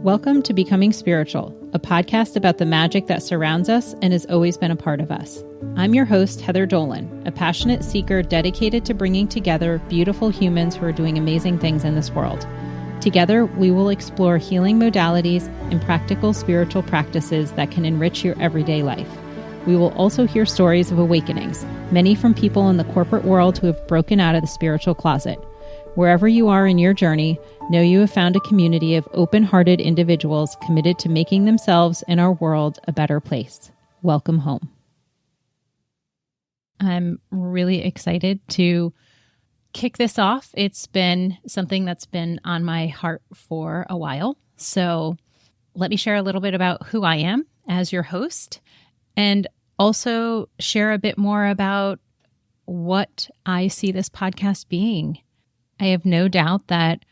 Welcome to Becoming Spiritual, a podcast about the magic that surrounds us and has always been a part of us. I'm your host, Heather Dolan, a passionate seeker dedicated to bringing together beautiful humans who are doing amazing things in this world. Together, we will explore healing modalities and practical spiritual practices that can enrich your everyday life. We will also hear stories of awakenings, many from people in the corporate world who have broken out of the spiritual closet. Wherever you are in your journey, know you have found a community of open-hearted individuals committed to making themselves and our world a better place. Welcome home. I'm really excited to kick this off. It's been something that's been on my heart for a while. So let me share a little bit about who I am as your host and also share a bit more about what I see this podcast being. I have no doubt that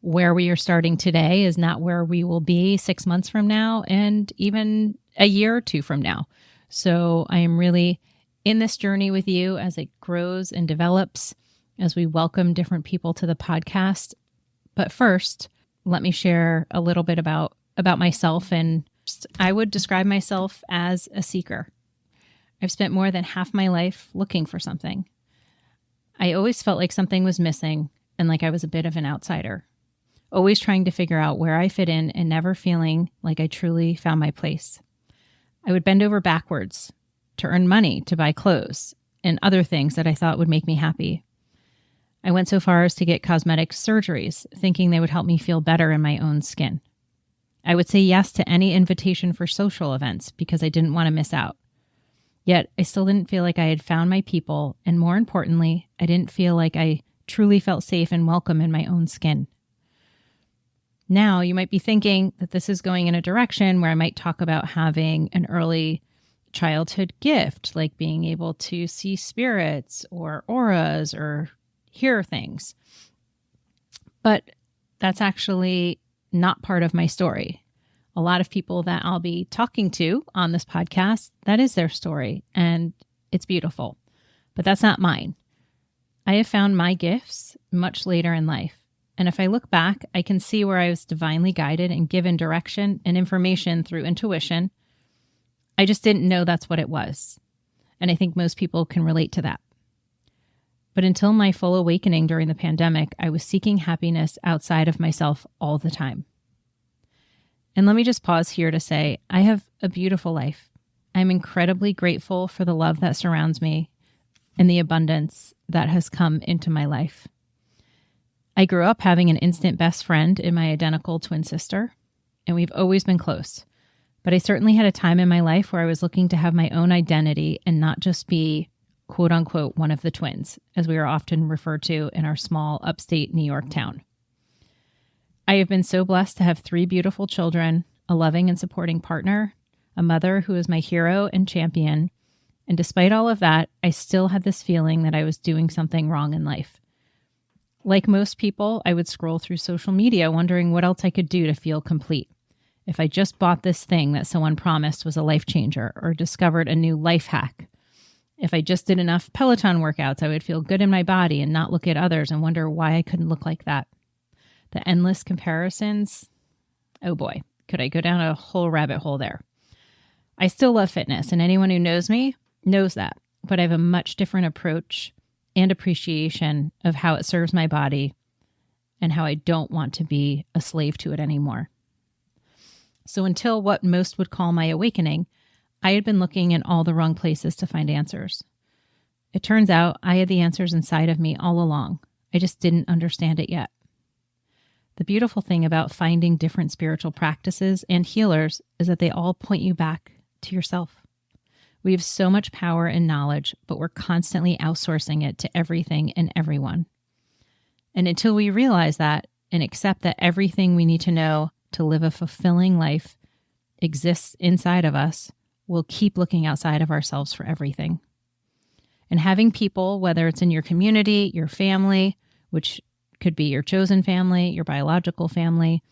where we are starting today is not where we will be 6 months from now and even a year or two from now. So I am really in this journey with you as it grows and develops, as we welcome different people to the podcast. But first, let me share a little bit about myself. And I would describe myself as a seeker. I've spent more than half my life looking for something. I always felt like something was missing and like I was a bit of an outsider, always trying to figure out where I fit in and never feeling like I truly found my place. I would bend over backwards to earn money to buy clothes and other things that I thought would make me happy. I went so far as to get cosmetic surgeries, thinking they would help me feel better in my own skin. I would say yes to any invitation for social events because I didn't want to miss out. Yet I still didn't feel like I had found my people, and more importantly, I didn't feel like I truly felt safe and welcome in my own skin. Now, you might be thinking that this is going in a direction where I might talk about having an early childhood gift, like being able to see spirits or auras or hear things. But that's actually not part of my story. A lot of people that I'll be talking to on this podcast, that is their story, and it's beautiful. But that's not mine. I have found my gifts much later in life. And if I look back, I can see where I was divinely guided and given direction and information through intuition. I just didn't know that's what it was. And I think most people can relate to that. But until my full awakening during the pandemic, I was seeking happiness outside of myself all the time. And let me just pause here to say, I have a beautiful life. I'm incredibly grateful for the love that surrounds me and the abundance that has come into my life. I grew up having an instant best friend in my identical twin sister, and we've always been close. But I certainly had a time in my life where I was looking to have my own identity and not just be, quote unquote, one of the twins, as we are often referred to in our small upstate New York town. I have been so blessed to have 3 beautiful children, a loving and supporting partner, a mother who is my hero and champion. And despite all of that, I still had this feeling that I was doing something wrong in life. Like most people, I would scroll through social media wondering what else I could do to feel complete. If I just bought this thing that someone promised was a life changer or discovered a new life hack. If I just did enough Peloton workouts, I would feel good in my body and not look at others and wonder why I couldn't look like that. The endless comparisons, oh boy, could I go down a whole rabbit hole there. I still love fitness, and anyone who knows me knows that, but I have a much different approach and appreciation of how it serves my body and how I don't want to be a slave to it anymore. So until what most would call my awakening, I had been looking in all the wrong places to find answers. It turns out I had the answers inside of me all along. I just didn't understand it yet. The beautiful thing about finding different spiritual practices and healers is that they all point you back to yourself. We have so much power and knowledge, but we're constantly outsourcing it to everything and everyone. And until we realize that and accept that everything we need to know to live a fulfilling life exists inside of us, we'll keep looking outside of ourselves for everything. And having people, whether it's in your community, your family, which could be your chosen family, your biological family,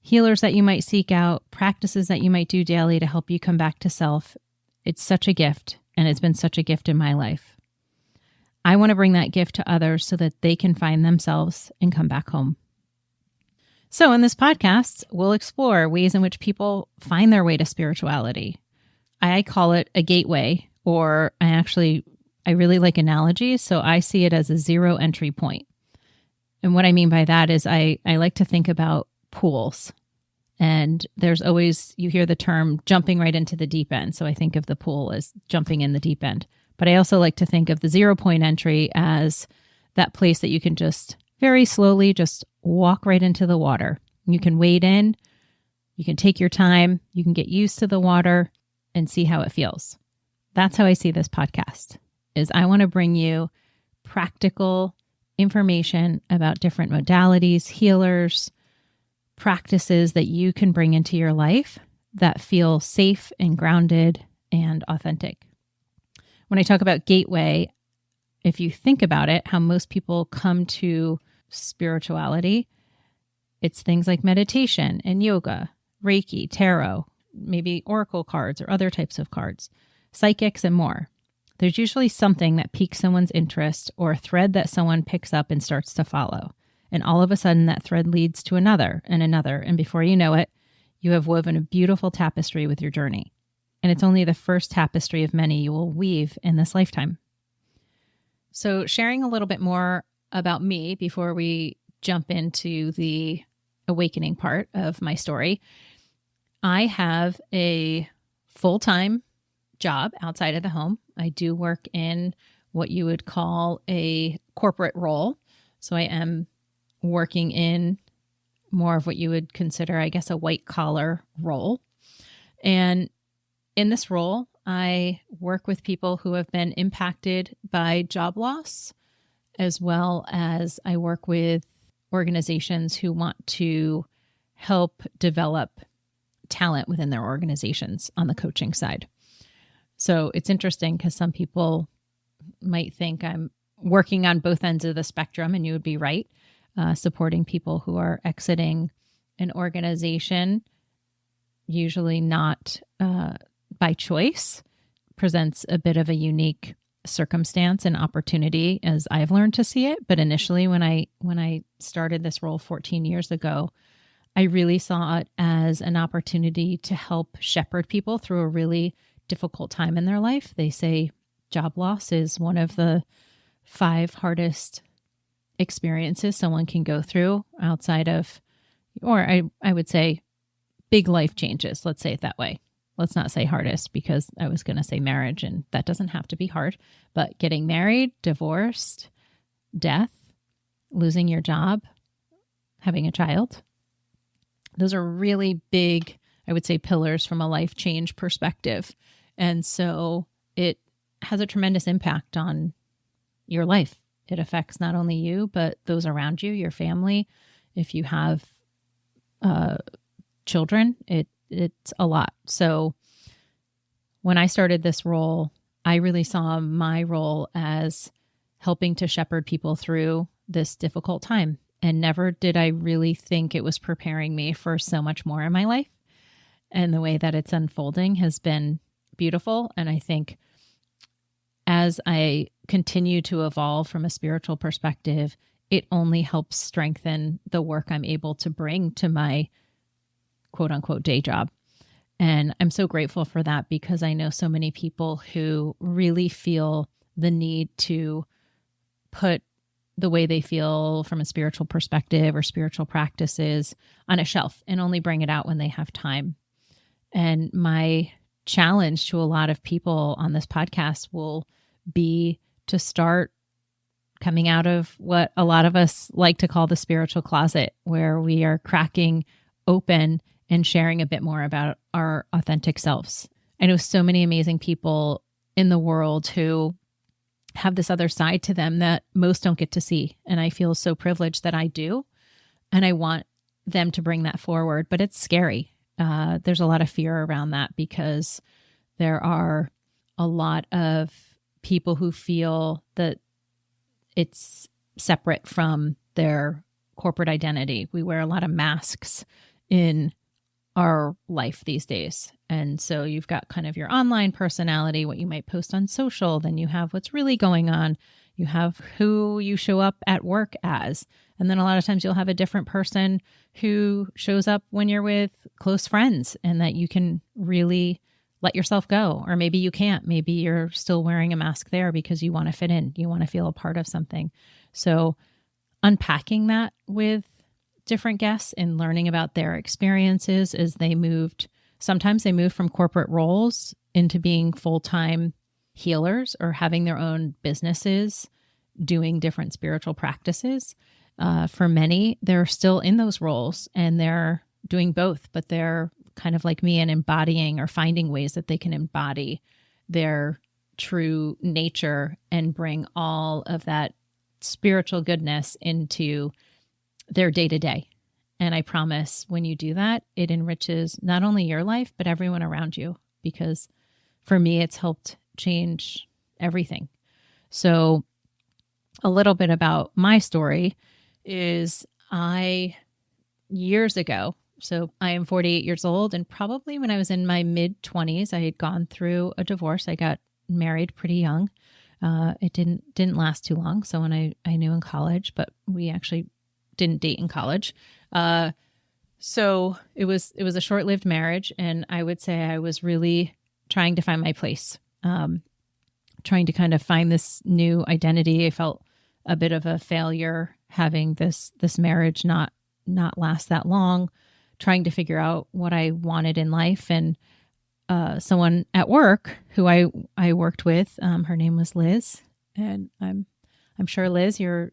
healers that you might seek out, practices that you might do daily to help you come back to self, it's such a gift, and it's been such a gift in my life. I want to bring that gift to others so that they can find themselves and come back home. So in this podcast, we'll explore ways in which people find their way to spirituality. I call it a gateway, or I really like analogies, so I see it as a zero entry point. And what I mean by that is I like to think about pools. And there's always, you hear the term jumping right into the deep end. So I think of the pool as jumping in the deep end. But I also like to think of the 0 point entry as that place that you can just very slowly just walk right into the water. You can wade in, you can take your time, you can get used to the water and see how it feels. That's how I see this podcast, is I want to bring you practical information about different modalities, healers, practices that you can bring into your life that feel safe and grounded and authentic. When I talk about gateway, if you think about it, how most people come to spirituality, it's things like meditation and yoga, Reiki, tarot, maybe oracle cards or other types of cards, psychics, and more. There's usually something that piques someone's interest or a thread that someone picks up and starts to follow. And all of a sudden that thread leads to another and another. And before you know it, you have woven a beautiful tapestry with your journey. And it's only the first tapestry of many you will weave in this lifetime. So sharing a little bit more about me before we jump into the awakening part of my story. I have a full-time job outside of the home. I do work in what you would call a corporate role. So I am working in more of what you would consider, I guess, a white collar role. And in this role, I work with people who have been impacted by job loss, as well as I work with organizations who want to help develop talent within their organizations on the coaching side. So it's interesting because some people might think I'm working on both ends of the spectrum, and you would be right. Supporting people who are exiting an organization, usually not by choice, presents a bit of a unique circumstance and opportunity as I've learned to see it. But initially, when I started this role 14 years ago, I really saw it as an opportunity to help shepherd people through a really difficult time in their life. They say job loss is one of the 5 hardest experiences someone can go through outside of, or I would say big life changes. Let's say it that way. Let's not say hardest, because I was going to say marriage, and that doesn't have to be hard, but getting married, divorced, death, losing your job, having a child. Those are really big, I would say, pillars from a life change perspective. And so it has a tremendous impact on your life. It affects not only you, but those around you, your family. If you have children, it's a lot. So when I started this role, I really saw my role as helping to shepherd people through this difficult time. And never did I really think it was preparing me for so much more in my life. And the way that it's unfolding has been beautiful. And I think as I continue to evolve from a spiritual perspective, it only helps strengthen the work I'm able to bring to my quote unquote day job. And I'm so grateful for that, because I know so many people who really feel the need to put the way they feel from a spiritual perspective or spiritual practices on a shelf and only bring it out when they have time. And my challenge to a lot of people on this podcast will be to start coming out of what a lot of us like to call the spiritual closet, where we are cracking open and sharing a bit more about our authentic selves. I know so many amazing people in the world who have this other side to them that most don't get to see. And I feel so privileged that I do. And I want them to bring that forward, but it's scary. There's a lot of fear around that, because there are a lot of people who feel that it's separate from their corporate identity. We wear a lot of masks in our life these days. And so you've got kind of your online personality, what you might post on social, then you have what's really going on, You have who you show up at work as. And then a lot of times you'll have a different person who shows up when you're with close friends, and that you can really let yourself go. Or maybe you can't. Maybe you're still wearing a mask there because you want to fit in. You want to feel a part of something. So unpacking that with different guests and learning about their experiences as sometimes they moved from corporate roles into being full-time healers or having their own businesses, doing different spiritual practices. For many, they're still in those roles and they're doing both, but they're kind of like me and embodying or finding ways that they can embody their true nature and bring all of that spiritual goodness into their day-to-day. And I promise when you do that, it enriches not only your life, but everyone around you. Because for me, it's helped change everything. So a little bit about my story is years ago, so I am 48 years old, and probably when I was in my mid-20s, I had gone through a divorce. I got married pretty young. It didn't last too long. Someone I knew in college, but we actually didn't date in college. So it was a short-lived marriage, and I would say I was really trying to find my place, trying to kind of find this new identity. I felt a bit of a failure having this marriage not last that long, trying to figure out what I wanted in life. And someone at work who I worked with, her name was Liz, and I'm sure, Liz, you're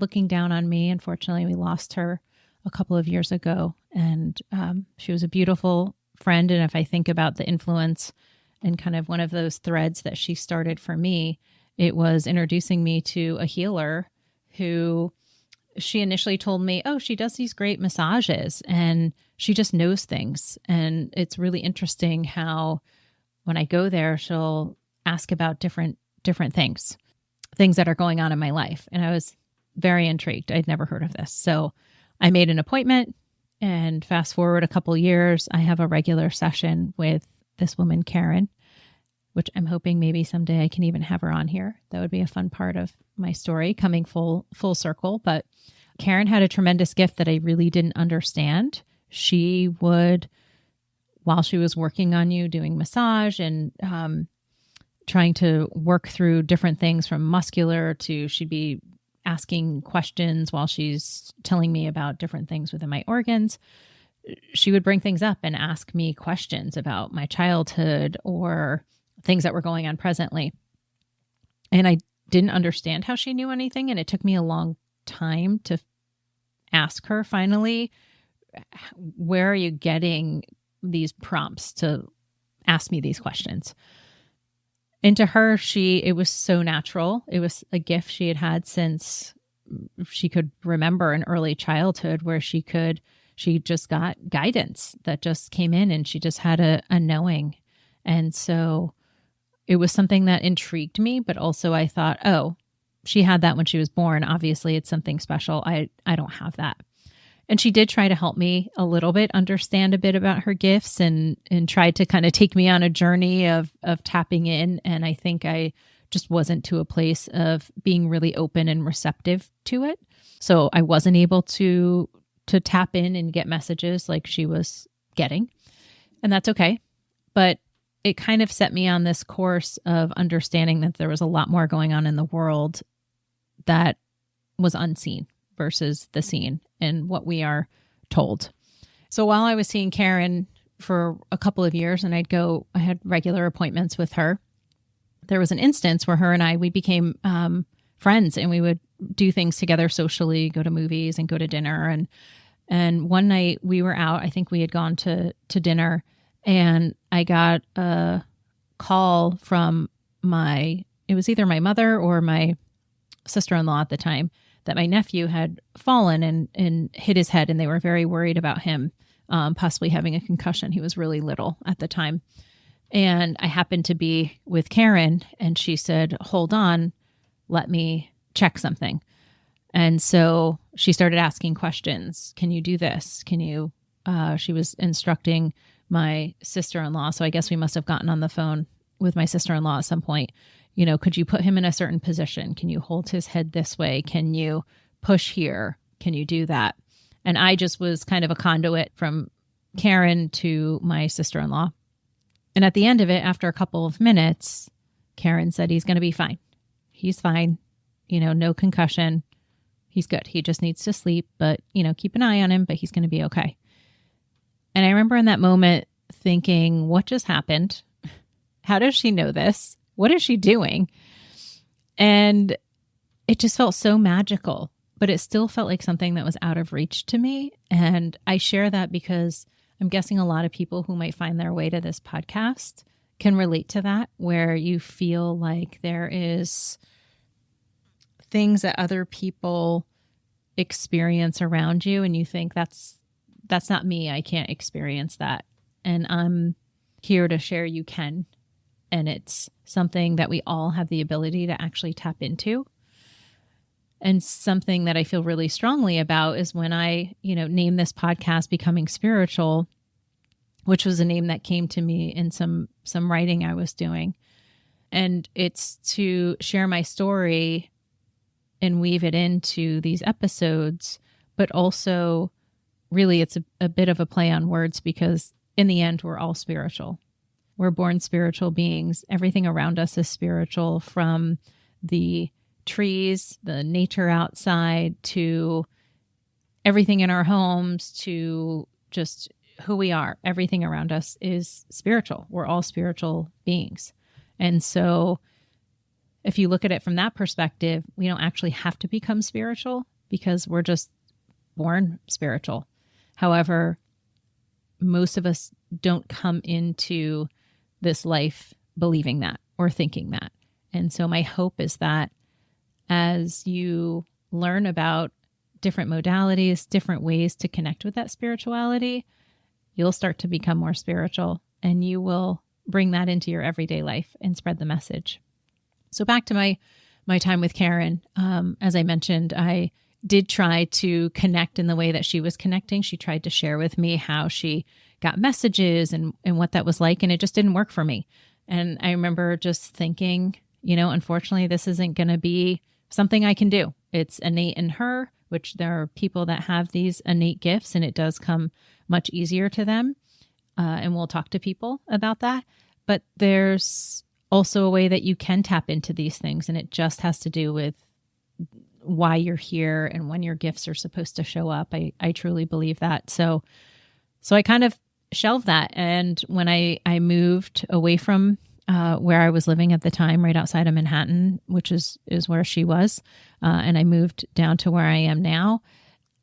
looking down on me. Unfortunately, we lost her a couple of years ago, and she was a beautiful friend. And if I think about the influence and kind of one of those threads that she started for me, it was introducing me to a healer who she initially told me, oh, she does these great massages and she just knows things. And it's really interesting how when I go there, she'll ask about different things that are going on in my life. And I was very intrigued. I'd never heard of this. So I made an appointment, and fast forward a couple years, I have a regular session with this woman, Karen, which I'm hoping maybe someday I can even have her on here. That would be a fun part of my story, coming full circle. But Karen had a tremendous gift that I really didn't understand. She would, while she was working on you, doing massage and trying to work through different things from muscular to, she'd be asking questions while she's telling me about different things within my organs. She would bring things up and ask me questions about my childhood or things that were going on presently. And I didn't understand how she knew anything. And it took me a long time to ask her finally, where are you getting these prompts to ask me these questions? And to her, it was so natural. It was a gift she had since she could remember in early childhood, where she just got guidance that just came in, and she just had a knowing. And so it was something that intrigued me, but also I thought, oh, she had that when she was born. Obviously, it's something special. I don't have that. And she did try to help me a little bit understand a bit about her gifts and tried to kind of take me on a journey of tapping in. And I think I just wasn't to a place of being really open and receptive to it. So I wasn't able to tap in and get messages like she was getting. And that's okay. But it kind of set me on this course of understanding that there was a lot more going on in the world that was unseen versus the seen and what we are told. So while I was seeing Karen for a couple of years, and I had regular appointments with her, there was an instance where her and we became friends, and we would do things together socially, go to movies and go to dinner. And one night we were out, I think we had gone to dinner, and I got a call from it was either my mother or my sister-in-law at the time, that my nephew had fallen and hit his head, and they were very worried about him possibly having a concussion. He was really little at the time. And I happened to be with Karen, and she said, hold on, let me check something. And so she started asking questions. Can you do this? She was instructing my sister-in-law. So I guess we must have gotten on the phone with my sister-in-law at some point. Could you put him in a certain position? Can you hold his head this way? Can you push here? Can you do that? And I just was kind of a conduit from Karen to my sister-in-law. And at the end of it, after a couple of minutes, Karen said, he's going to be fine. He's fine. No concussion. He's good. He just needs to sleep, but, keep an eye on him, but he's going to be okay. And I remember in that moment thinking, what just happened? How does she know this? What is she doing? And it just felt so magical, but it still felt like something that was out of reach to me. And I share that because I'm guessing a lot of people who might find their way to this podcast can relate to that, where you feel like there is things that other people experience around you and you think that's not me. I can't experience that. And I'm here to share you can. And it's something that we all have the ability to actually tap into. And something that I feel really strongly about is when I, name this podcast Becoming Spiritual, which was a name that came to me in some writing I was doing. And it's to share my story and weave it into these episodes, but also really it's a bit of a play on words because in the end, we're all spiritual. We're born spiritual beings. Everything around us is spiritual, from the trees, the nature outside, to everything in our homes, to just who we are. Everything around us is spiritual. We're all spiritual beings. And so if you look at it from that perspective, we don't actually have to become spiritual because we're just born spiritual. However, most of us don't come into this life believing that or thinking that. And so my hope is that as you learn about different modalities, different ways to connect with that spirituality, you'll start to become more spiritual and you will bring that into your everyday life and spread the message. So back to my time with Karen, as I mentioned, I did try to connect in the way that she was connecting. She tried to share with me how she got messages and what that was like, and it just didn't work for me. And I remember just thinking, unfortunately, this isn't going to be something I can do. It's innate in her, which there are people that have these innate gifts, and it does come much easier to them. And we'll talk to people about that. But there's also a way that you can tap into these things, and it just has to do with why you're here and when your gifts are supposed to show up. I truly believe that. So I kind of shelved that. And when I moved away from where I was living at the time, right outside of Manhattan, which is where she was, and I moved down to where I am now,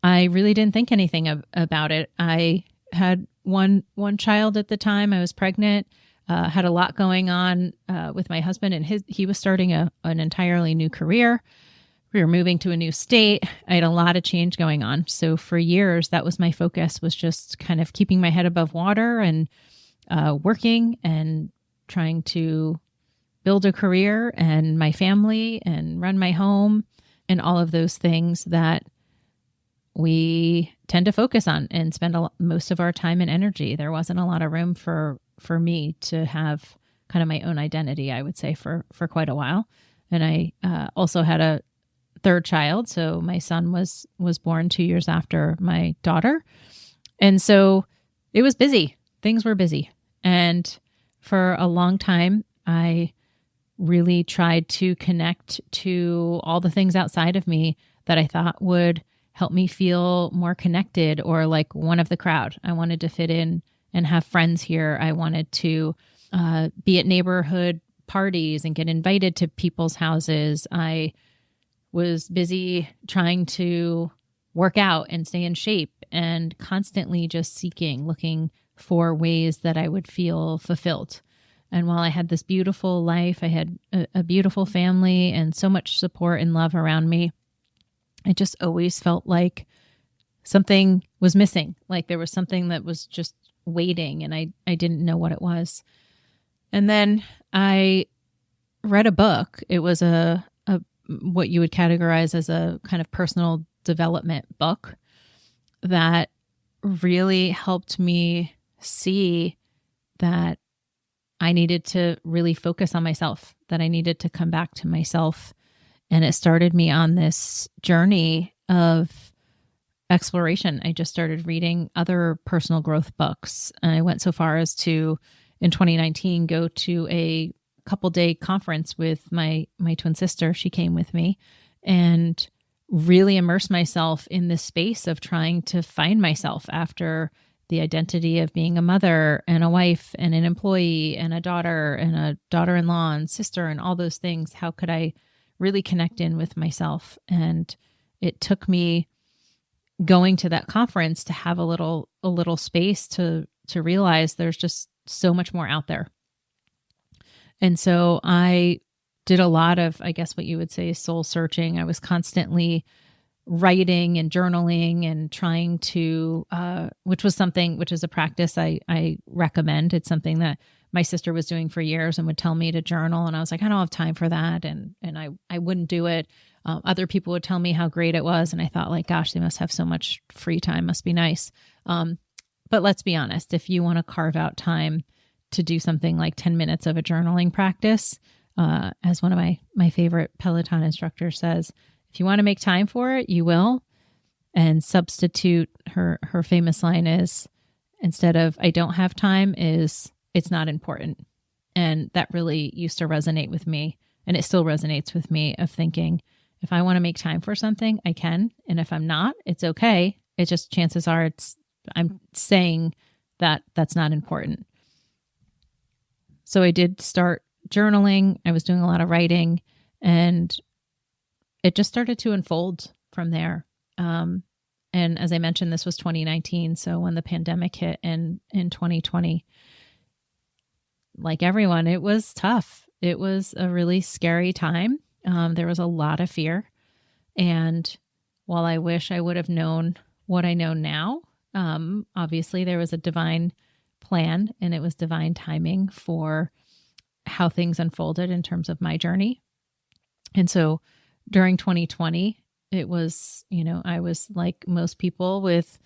I really didn't think anything about it. I had one child at the time. I was pregnant, had a lot going on with my husband, and he was starting an entirely new career. We were moving to a new state. I had a lot of change going on. So for years, that was my focus, was just kind of keeping my head above water and working and trying to build a career and my family and run my home and all of those things that we tend to focus on and spend most of our time and energy. There wasn't a lot of room for me to have kind of my own identity, I would say, for quite a while. And I also had a third child. So my son was born 2 years after my daughter. And so it was busy. Things were busy. And for a long time, I really tried to connect to all the things outside of me that I thought would help me feel more connected or like one of the crowd. I wanted to fit in and have friends here. I wanted to be at neighborhood parties and get invited to people's houses. I was busy trying to work out and stay in shape and constantly just looking for ways that I would feel fulfilled. And while I had this beautiful life, I had a beautiful family and so much support and love around me, I just always felt like something was missing. Like there was something that was just waiting and I didn't know what it was. And then I read a book. It was a what you would categorize as a kind of personal development book that really helped me see that I needed to really focus on myself, that I needed to come back to myself. And it started me on this journey of exploration. I just started reading other personal growth books. And I went so far as to, in 2019, go to a couple-day conference with my twin sister. She came with me, and really immerse myself in this space of trying to find myself after the identity of being a mother and a wife and an employee and a daughter-in-law and sister and all those things. How could I really connect in with myself? And it took me going to that conference to have a little space to realize there's just so much more out there. And so I did a lot of, I guess what you would say, soul searching. I was constantly writing and journaling and trying to, which is a practice I recommend. It's something that my sister was doing for years and would tell me to journal. And I was like, I don't have time for that. And I wouldn't do it. Other people would tell me how great it was. And I thought, like, gosh, they must have so much free time, must be nice. But let's be honest, if you want to carve out time to do something like 10 minutes of a journaling practice, as one of my favorite Peloton instructors says, if you want to make time for it, you will. And substitute, her famous line is, instead of I don't have time, is it's not important. And that really used to resonate with me. And it still resonates with me, of thinking, if I want to make time for something, I can. And if I'm not, it's okay. It's just, chances are I'm saying that that's not important. So I did start journaling. I was doing a lot of writing, and it just started to unfold from there. And as I mentioned, this was 2019. So when the pandemic hit in 2020, like everyone, it was tough. It was a really scary time. There was a lot of fear. And while I wish I would have known what I know now, obviously there was a divine plan, and it was divine timing for how things unfolded in terms of my journey. And so during 2020, it was, I was like most people, with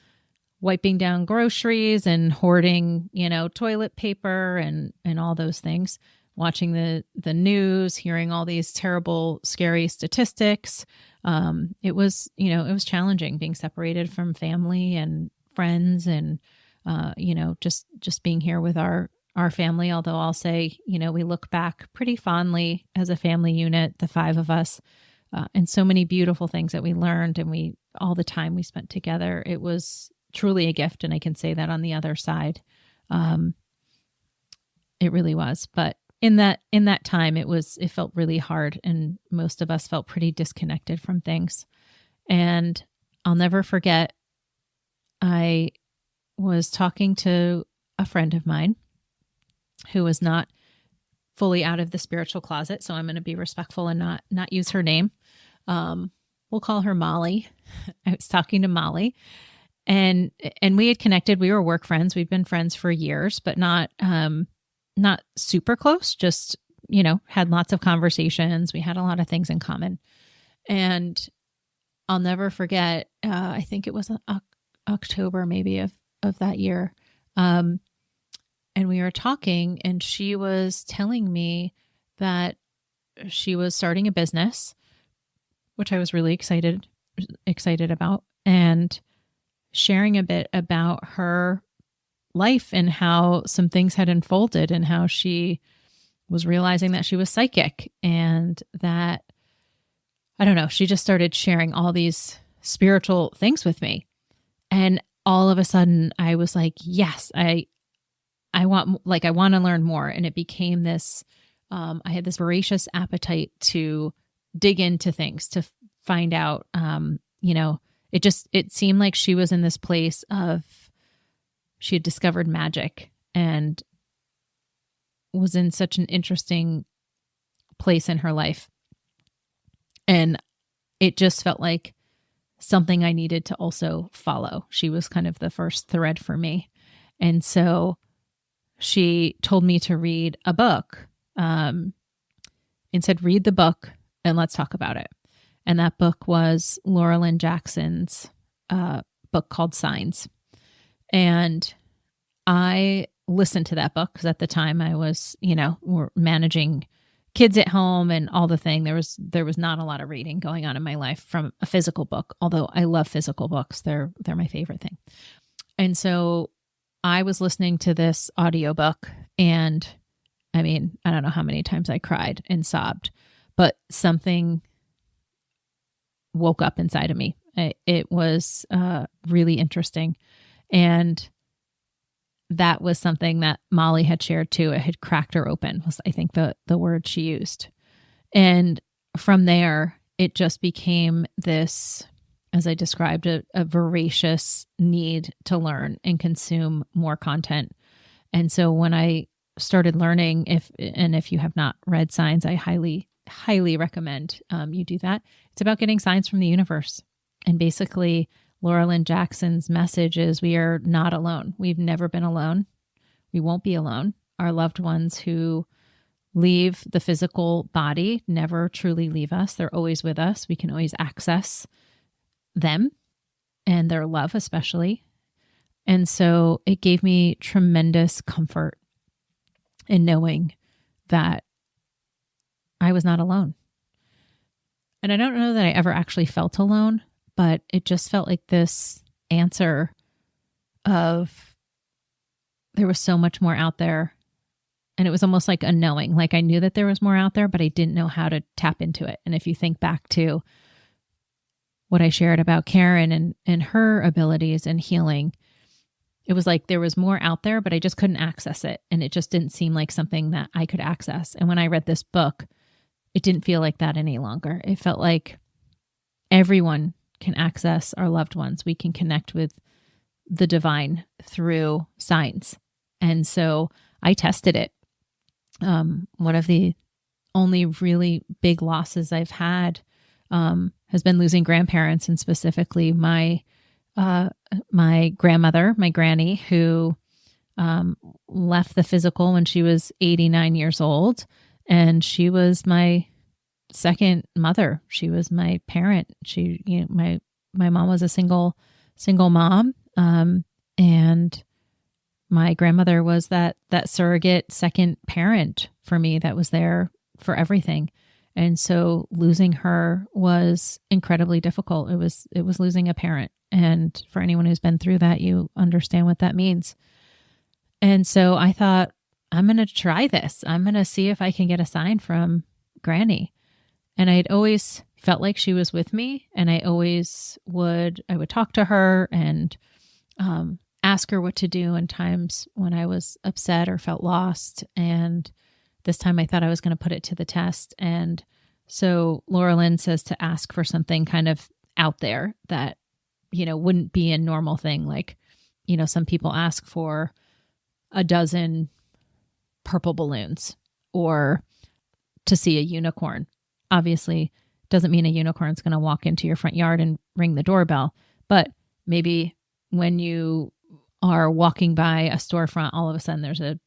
wiping down groceries and hoarding, toilet paper and all those things, watching the news, hearing all these terrible, scary statistics. It was challenging being separated from family and friends, and, just being here with our family. Although I'll say, we look back pretty fondly as a family unit, the five of us, and so many beautiful things that we learned, and all the time we spent together. It was truly a gift. And I can say that on the other side, it really was. But in that time, it felt really hard, and most of us felt pretty disconnected from things. And I'll never forget, I was talking to a friend of mine who was not fully out of the spiritual closet. So I'm going to be respectful and not use her name. We'll call her Molly. I was talking to Molly, and we had connected. We were work friends. We've been friends for years, but not super close. Just, had lots of conversations. We had a lot of things in common. And I'll never forget, I think it was October maybe of that year. And we were talking, and she was telling me that she was starting a business, which I was really excited about, and sharing a bit about her life and how some things had unfolded, and how she was realizing that she was psychic, and that, I don't know, she just started sharing all these spiritual things with me. And all of a sudden I was like, yes, I want to learn more. And it became this, I had this voracious appetite to dig into things, to find out, it seemed like she was in this place of, she had discovered magic and was in such an interesting place in her life. And it just felt like something I needed to also follow. She was kind of the first thread for me. And so she told me to read a book, and said, read the book and let's talk about it. And that book was Laura Lynn Jackson's book called Signs. And I listened to that book because at the time I was, we're managing kids at home and all the thing, there was not a lot of reading going on in my life from a physical book, although I love physical books. They're my favorite thing. And so I was listening to this audiobook, and I mean, I don't know how many times I cried and sobbed, but something woke up inside of me. It was really interesting. And that was something that Molly had shared too. It had cracked her open, was I think the word she used. And from there, it just became this, as I described, a voracious need to learn and consume more content. And so when I started learning, if you have not read Signs, I highly recommend you do that. It's about getting signs from the universe. And basically, Laura Lynn Jackson's message is we are not alone. We've never been alone. We won't be alone. Our loved ones who leave the physical body never truly leave us. They're always with us. We can always access them and their love especially. And so it gave me tremendous comfort in knowing that I was not alone. And I don't know that I ever actually felt alone, but it just felt like this answer of there was so much more out there. And it was almost like a knowing, like I knew that there was more out there, but I didn't know how to tap into it. And if you think back to what I shared about Karen and her abilities and healing, it was like there was more out there, but I just couldn't access it. And it just didn't seem like something that I could access. And when I read this book, it didn't feel like that any longer. It felt like everyone can access our loved ones. We can connect with the divine through signs. And so I tested it. One of the only really big losses I've had has been losing grandparents, and specifically my grandmother, my granny, who left the physical when she was 89 years old. And she was my second mother. She was my parent. My mom was a single mom. And my grandmother was that surrogate second parent for me that was there for everything. And so losing her was incredibly difficult. It was losing a parent. And for anyone who's been through that, you understand what that means. And so I thought, I'm going to try this. I'm going to see if I can get a sign from Granny. And I'd always felt like she was with me, and I would talk to her and ask her what to do in times when I was upset or felt lost. And this time I thought I was going to put it to the test. And so Laura Lynn says to ask for something kind of out there that, wouldn't be a normal thing. Like, some people ask for a dozen purple balloons or to see a unicorn. Obviously, doesn't mean a unicorn's going to walk into your front yard and ring the doorbell. But maybe when you are walking by a storefront, all of a sudden there's a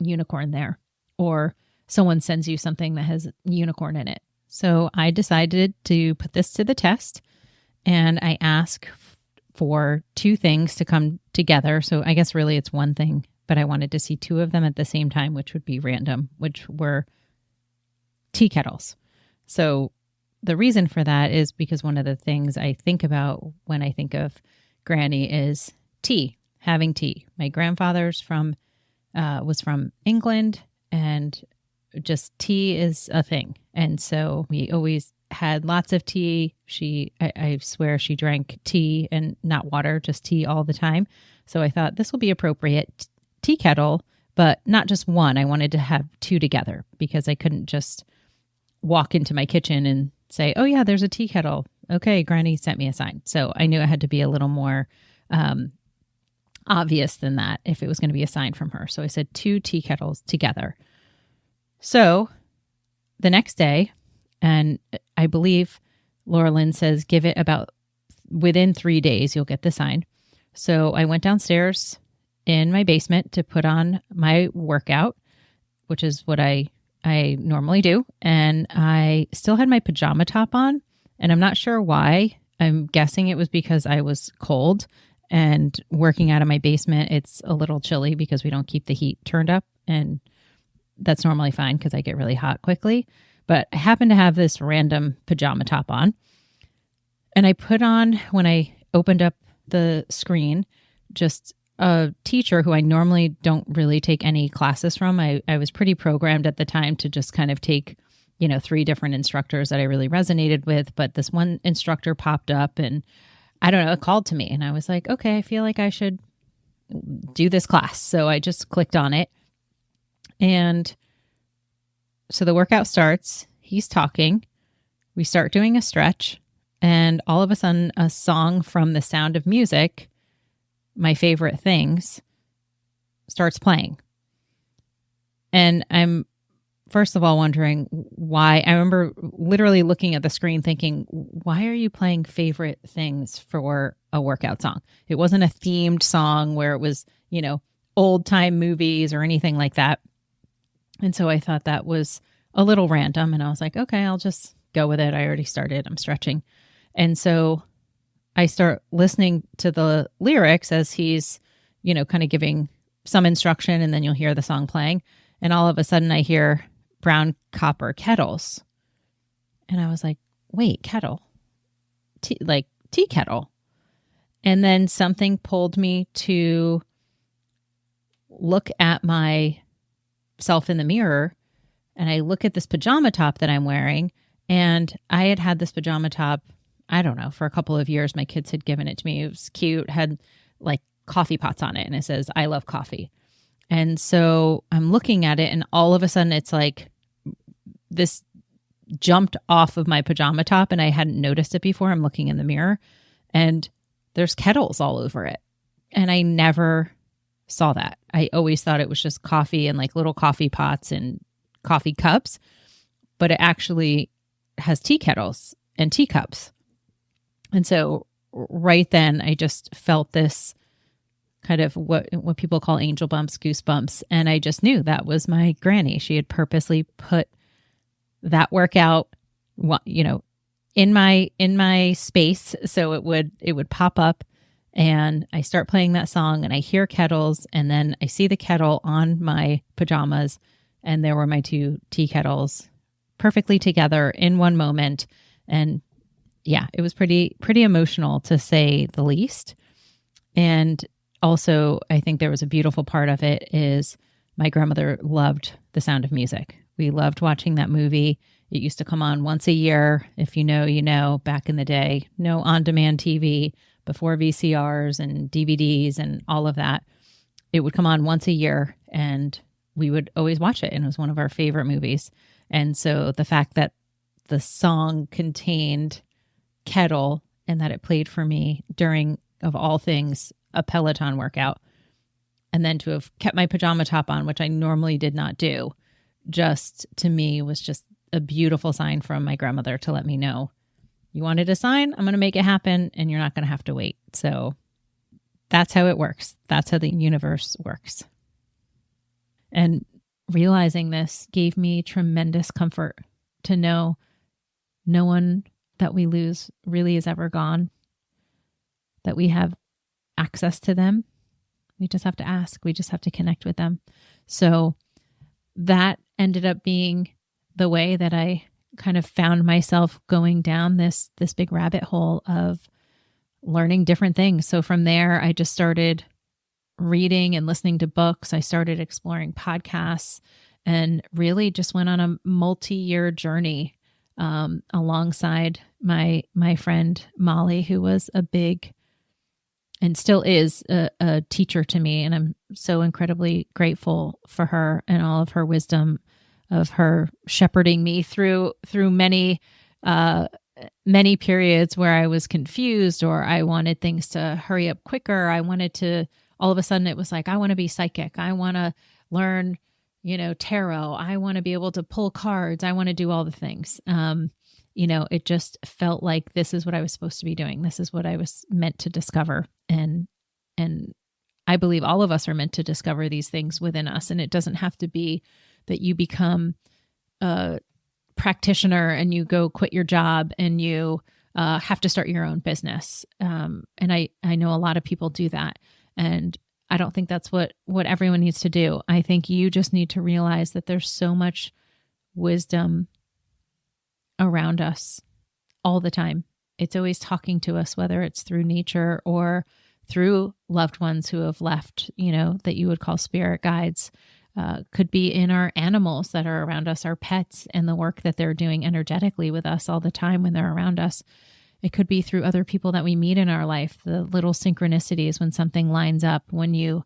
unicorn there, or someone sends you something that has a unicorn in it. So I decided to put this to the test, and I asked for two things to come together. So I guess really it's one thing, but I wanted to see two of them at the same time, which would be random, which were tea kettles. So the reason for that is because one of the things I think about when I think of Granny is tea, having tea. My grandfather's was from England, and just tea is a thing. And so we always had lots of tea. I swear she drank tea and not water, just tea all the time. So I thought this will be appropriate tea kettle, but not just one. I wanted to have two together because I couldn't just walk into my kitchen and say, oh yeah, there's a tea kettle. Okay, Granny sent me a sign. So I knew it had to be a little more obvious than that if it was going to be a sign from her. So I said two tea kettles together. So the next day, and I believe Laura Lynn says, give it about within 3 days, you'll get the sign. So I went downstairs in my basement to put on my workout, which is what I normally do. And I still had my pajama top on, and I'm not sure why. I'm guessing it was because I was cold, and working out of my basement, it's a little chilly because we don't keep the heat turned up. And that's normally fine because I get really hot quickly. But I happen to have this random pajama top on. And I put on, when I opened up the screen, just a teacher who I normally don't really take any classes from. I was pretty programmed at the time to just kind of take, 3 different instructors that I really resonated with. But this one instructor popped up and I don't know, it called to me. And I was like, okay, I feel like I should do this class. So I just clicked on it. And so the workout starts. He's talking. We start doing a stretch. And all of a sudden, a song from The Sound of Music, My Favorite Things, starts playing. And I'm, first of all, wondering why. I remember literally looking at the screen thinking, why are you playing Favorite Things for a workout song? It wasn't a themed song where it was, old time movies or anything like that. And so I thought that was a little random. And I was like, okay, I'll just go with it. I already started. I'm stretching. And so I start listening to the lyrics as he's, kind of giving some instruction, and then you'll hear the song playing. And all of a sudden I hear brown copper kettles. And I was like, wait, kettle, tea kettle. And then something pulled me to look at myself in the mirror, and I look at this pajama top that I'm wearing. And I had this pajama top, I don't know, for a couple of years. My kids had given it to me. It was cute, had like coffee pots on it, and it says, I love coffee. And so I'm looking at it, and all of a sudden it's like this jumped off of my pajama top, and I hadn't noticed it before. I'm looking in the mirror, and there's kettles all over it. And I never saw that. I always thought it was just coffee and like little coffee pots and coffee cups, but it actually has tea kettles and teacups. And so right then I just felt this kind of what people call angel bumps, goosebumps. And I just knew that was my granny. She had purposely put that workout, in my space. So it would pop up, and I start playing that song, and I hear kettles, and then I see the kettle on my pajamas, and there were my 2 tea kettles perfectly together in one moment. And yeah, it was pretty emotional, to say the least. And also, I think there was a beautiful part of it is my grandmother loved The Sound of Music. We loved watching that movie. It used to come on once a year. If you know, you know, back in the day, no on-demand TV, before VCRs and DVDs and all of that. It would come on once a year, and we would always watch it. And it was one of our favorite movies. And so the fact that the song contained kettle, and that it played for me during, of all things, a Peloton workout, and then to have kept my pajama top on, which I normally did not do, just to me was just a beautiful sign from my grandmother to let me know, you wanted a sign, I'm going to make it happen, and you're not going to have to wait. So that's how it works. That's how the universe works. And realizing this gave me tremendous comfort to know no one that we lose really is ever gone, that we have access to them. We just have to ask. We just have to connect with them. So that ended up being the way that I kind of found myself going down this big rabbit hole of learning different things. So from there, I just started reading and listening to books. I started exploring podcasts, and really just went on a multi-year journey alongside my friend Molly, who was a big and still is a teacher to me. And I'm so incredibly grateful for her and all of her wisdom, of her shepherding me through many periods where I was confused, or I wanted things to hurry up quicker. I wanted to, all of a sudden it was like, I want to be psychic. I want to learn, tarot. I want to be able to pull cards. I want to do all the things. It just felt like this is what I was supposed to be doing. This is what I was meant to discover. And I believe all of us are meant to discover these things within us. And it doesn't have to be that you become a practitioner and you go quit your job and you have to start your own business. And I know a lot of people do that. And I don't think that's what everyone needs to do. I think you just need to realize that there's so much wisdom around us all the time. It's always talking to us, whether it's through nature or through loved ones who have left, that you would call spirit guides. Could be in our animals that are around us, our pets, and the work that they're doing energetically with us all the time when they're around us. It could be through other people that we meet in our life, the little synchronicities when something lines up, when you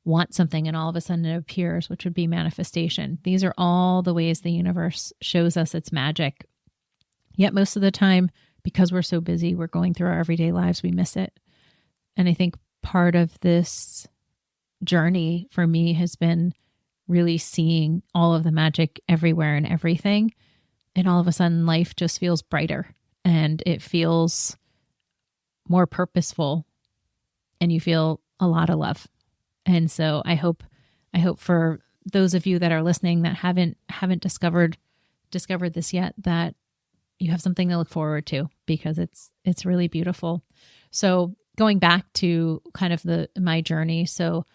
want something and all of a sudden it appears, which would be manifestation. These are all the ways the universe shows us its magic. Yet most of the time, because we're so busy, we're going through our everyday lives, we miss it. And I think part of this journey for me has been really seeing all of the magic everywhere and everything. And all of a sudden life just feels brighter and it feels more purposeful and you feel a lot of love. And so I hope for those of you that are listening that haven't discovered this yet, that you have something to look forward to, because it's really beautiful. So going back to kind of my journey. So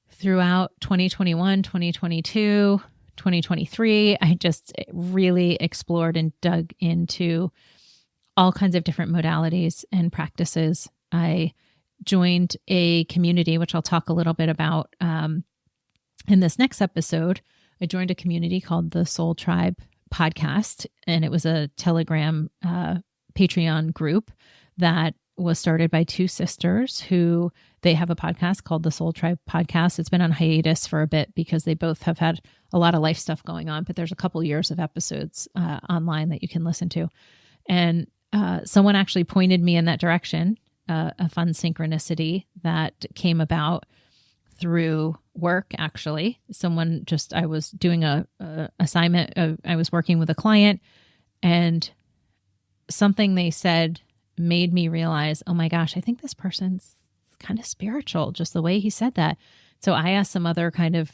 throughout 2021, 2022, 2023, I just really explored and dug into all kinds of different modalities and practices. I joined a community, which I'll talk a little bit about in this next episode. I joined a community called the Soul Tribe podcast, and it was a Telegram Patreon group that was started by two sisters who they have a podcast called the Soul Tribe podcast. It's been on hiatus for a bit because they both have had a lot of life stuff going on, but there's a couple years of episodes online that you can listen to. And someone actually pointed me in that direction, a fun synchronicity that came about through work. Actually, I was doing a assignment. I was working with a client, and something they said made me realize, oh my gosh, I think this person's kind of spiritual, just the way he said that. So I asked some other kind of,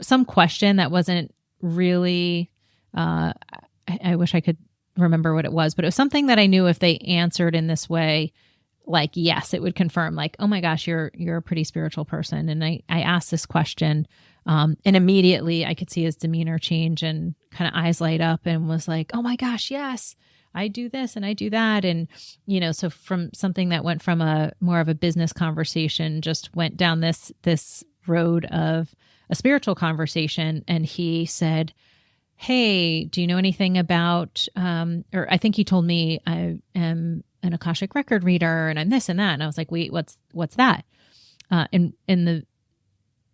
some question that wasn't really, I wish I could remember what it was, but it was something that I knew if they answered in this way, like, yes, it would confirm, like, oh my gosh, you're a pretty spiritual person. And I asked this question, and immediately I could see his demeanor change and kind of eyes light up and was like, oh my gosh, yes, I do this and I do that. And, so from something that went from a more of a business conversation, just went down this road of a spiritual conversation. And he said, hey, do you know anything about, or I think he told me I am an Akashic record reader and I'm this and that. And I was like, wait, what's that? And the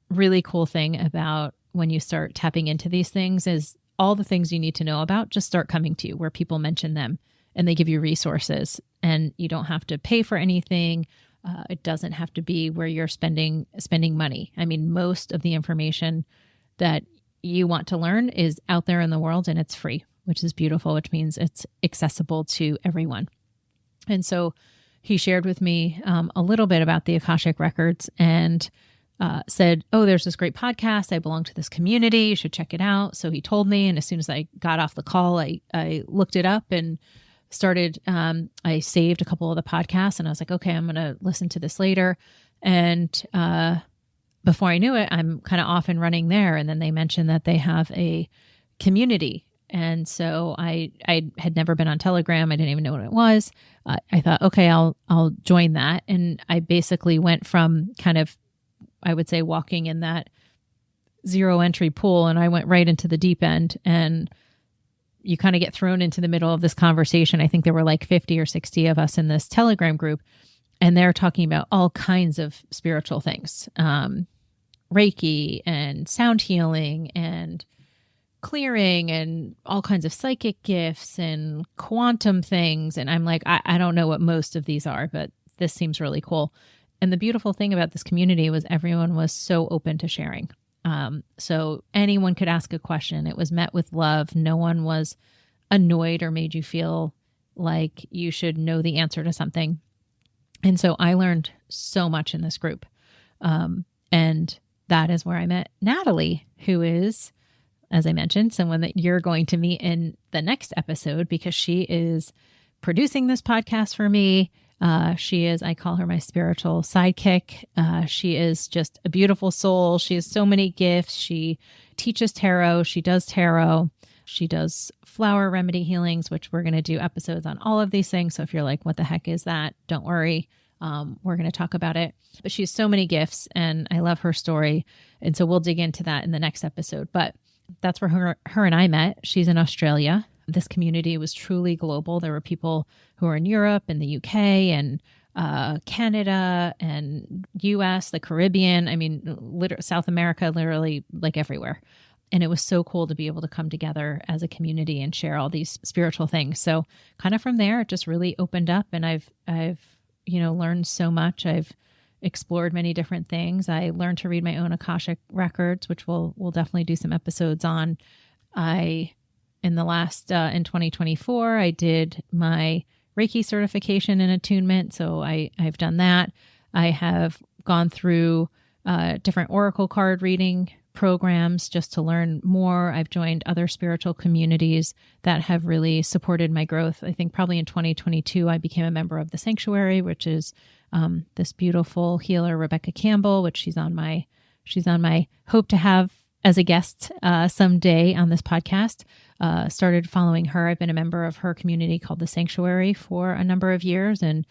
really cool thing about when you start tapping into these things is all the things you need to know about just start coming to you, where people mention them and they give you resources, and you don't have to pay for anything. It doesn't have to be where you're spending money. I mean, most of the information that you want to learn is out there in the world, and it's free, which is beautiful, which means it's accessible to everyone. And so he shared with me a little bit about the Akashic records and said, oh, there's this great podcast. I belong to this community. You should check it out. So he told me, and as soon as I got off the call, I looked it up and started, I saved a couple of the podcasts, and I was like, okay, I'm going to listen to this later. And before I knew it, I'm kind of off and running there. And then they mentioned that they have a community. And so I had never been on Telegram. I didn't even know what it was. I thought, okay, I'll join that. And I basically went from kind of, I would say, walking in that zero entry pool, and I went right into the deep end. And you kind of get thrown into the middle of this conversation. I think there were like 50 or 60 of us in this Telegram group, and they're talking about all kinds of spiritual things, Reiki and sound healing and clearing and all kinds of psychic gifts and quantum things. And I'm like, I don't know what most of these are, but this seems really cool. And the beautiful thing about this community was everyone was so open to sharing. So anyone could ask a question. It was met with love. No one was annoyed or made you feel like you should know the answer to something. And so I learned so much in this group. And that is where I met Natalie, who is, as I mentioned, someone that you're going to meet in the next episode, because she is producing this podcast for me. I call her my spiritual sidekick. She is just a beautiful soul. She has so many gifts. She teaches tarot. She does tarot. She does flower remedy healings, which we're going to do episodes on all of these things. So if you're like, what the heck is that? Don't worry. We're going to talk about it. But she has so many gifts and I love her story. And so we'll dig into that in the next episode. But that's where her and I met. She's in Australia. This community was truly global. There were people who were in Europe and the UK and Canada and US, the Caribbean. I mean, South America, literally like everywhere. And it was so cool to be able to come together as a community and share all these spiritual things. So kind of from there, it just really opened up and I've learned so much. I've explored many different things. I learned to read my own Akashic records, which we'll definitely do some episodes on. In 2024, I did my Reiki certification in attunement. So I've done that. I have gone through different oracle card reading programs just to learn more. I've joined other spiritual communities that have really supported my growth. I think probably in 2022, I became a member of the Sanctuary, which is this beautiful healer, Rebecca Campbell, which she's on my hope to have as a guest someday on this podcast. Started following her. I've been a member of her community called the Sanctuary for a number of years, and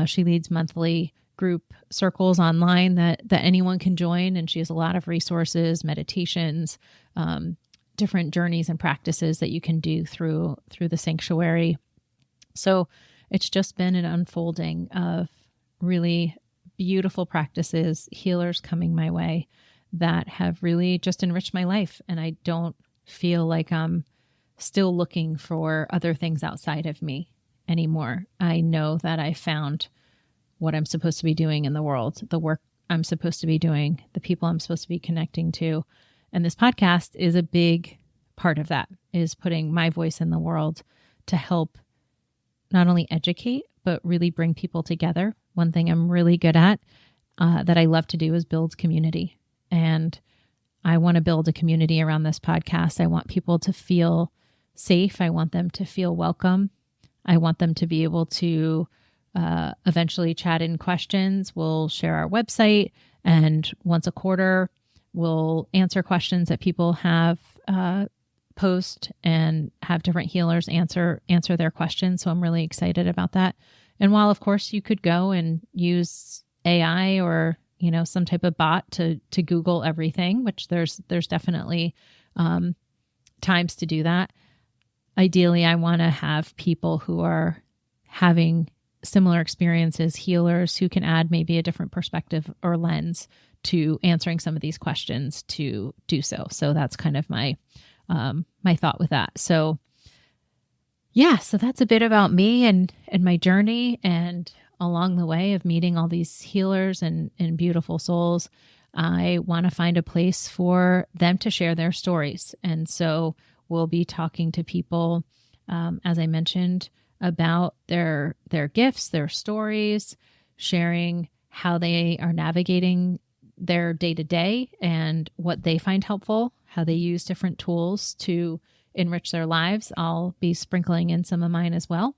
she leads monthly group circles online that anyone can join. And she has a lot of resources, meditations, different journeys and practices that you can do through the Sanctuary. So it's just been an unfolding of really beautiful practices, healers coming my way that have really just enriched my life. And I don't feel like I'm still looking for other things outside of me anymore. I know that I found what I'm supposed to be doing in the world, the work I'm supposed to be doing, the people I'm supposed to be connecting to. And this podcast is a big part of that, is putting my voice in the world to help not only educate, but really bring people together. One thing I'm really good at that I love to do is build community. And I want to build a community around this podcast. I want people to feel safe. I want them to feel welcome. I want them to be able to eventually chat in questions. We'll share our website, and once a quarter, we'll answer questions that people have post and have different healers answer their questions. So I'm really excited about that. And while, of course, you could go and use AI or some type of bot to Google everything, which there's definitely times to do that. Ideally, I want to have people who are having similar experiences, healers who can add maybe a different perspective or lens to answering some of these questions to do so. So that's kind of my thought with that. So yeah, so that's a bit about me and my journey, and along the way of meeting all these healers and beautiful souls, I want to find a place for them to share their stories. And so we'll be talking to people, as I mentioned, about their gifts, their stories, sharing how they are navigating their day-to-day and what they find helpful, how they use different tools to enrich their lives. I'll be sprinkling in some of mine as well.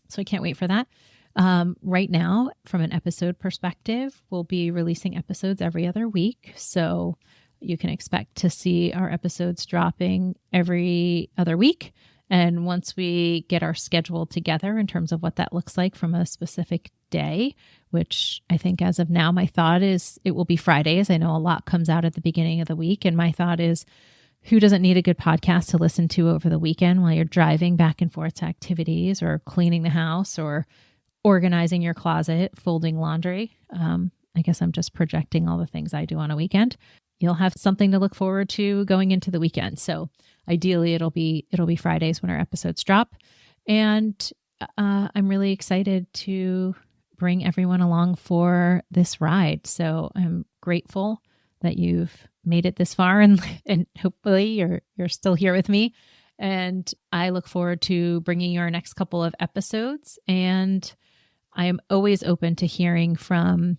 So I can't wait for that. Right now, from an episode perspective, we'll be releasing episodes every other week. So you can expect to see our episodes dropping every other week. And once we get our schedule together in terms of what that looks like from a specific day, which I think as of now, my thought is it will be Fridays. I know a lot comes out at the beginning of the week. And my thought is, who doesn't need a good podcast to listen to over the weekend while you're driving back and forth to activities or cleaning the house or organizing your closet, folding laundry? I guess I'm just projecting all the things I do on a weekend. You'll have something to look forward to going into the weekend. So ideally it'll be Fridays when our episodes drop. And I'm really excited to bring everyone along for this ride. So I'm grateful that you've made it this far, and hopefully you're still here with me. And I look forward to bringing you our next couple of episodes. And I am always open to hearing from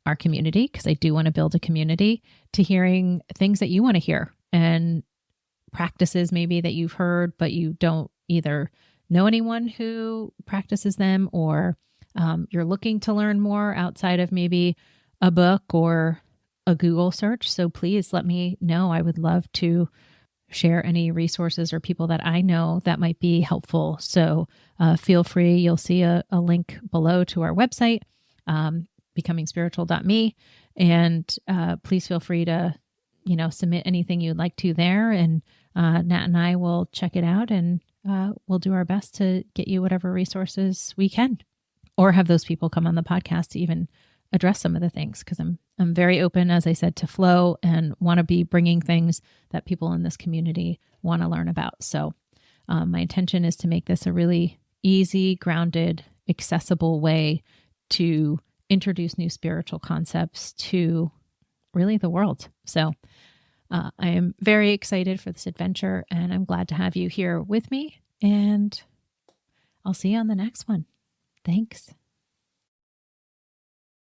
our community, because I do want to build a community, to hearing things that you want to hear and practices maybe that you've heard, but you don't either know anyone who practices them, or you're looking to learn more outside of maybe a book or a Google search. So please let me know. I would love to share any resources or people that I know that might be helpful. So feel free. You'll see a link below to our website, becomingspiritual.me. And please feel free to, submit anything you'd like to there. And Nat and I will check it out, and we'll do our best to get you whatever resources we can, or have those people come on the podcast to even address some of the things, because I'm very open, as I said, to flow and want to be bringing things that people in this community want to learn about. So my intention is to make this a really easy, grounded, accessible way to introduce new spiritual concepts to really the world. So I am very excited for this adventure, and I'm glad to have you here with me, and I'll see you on the next one. Thanks.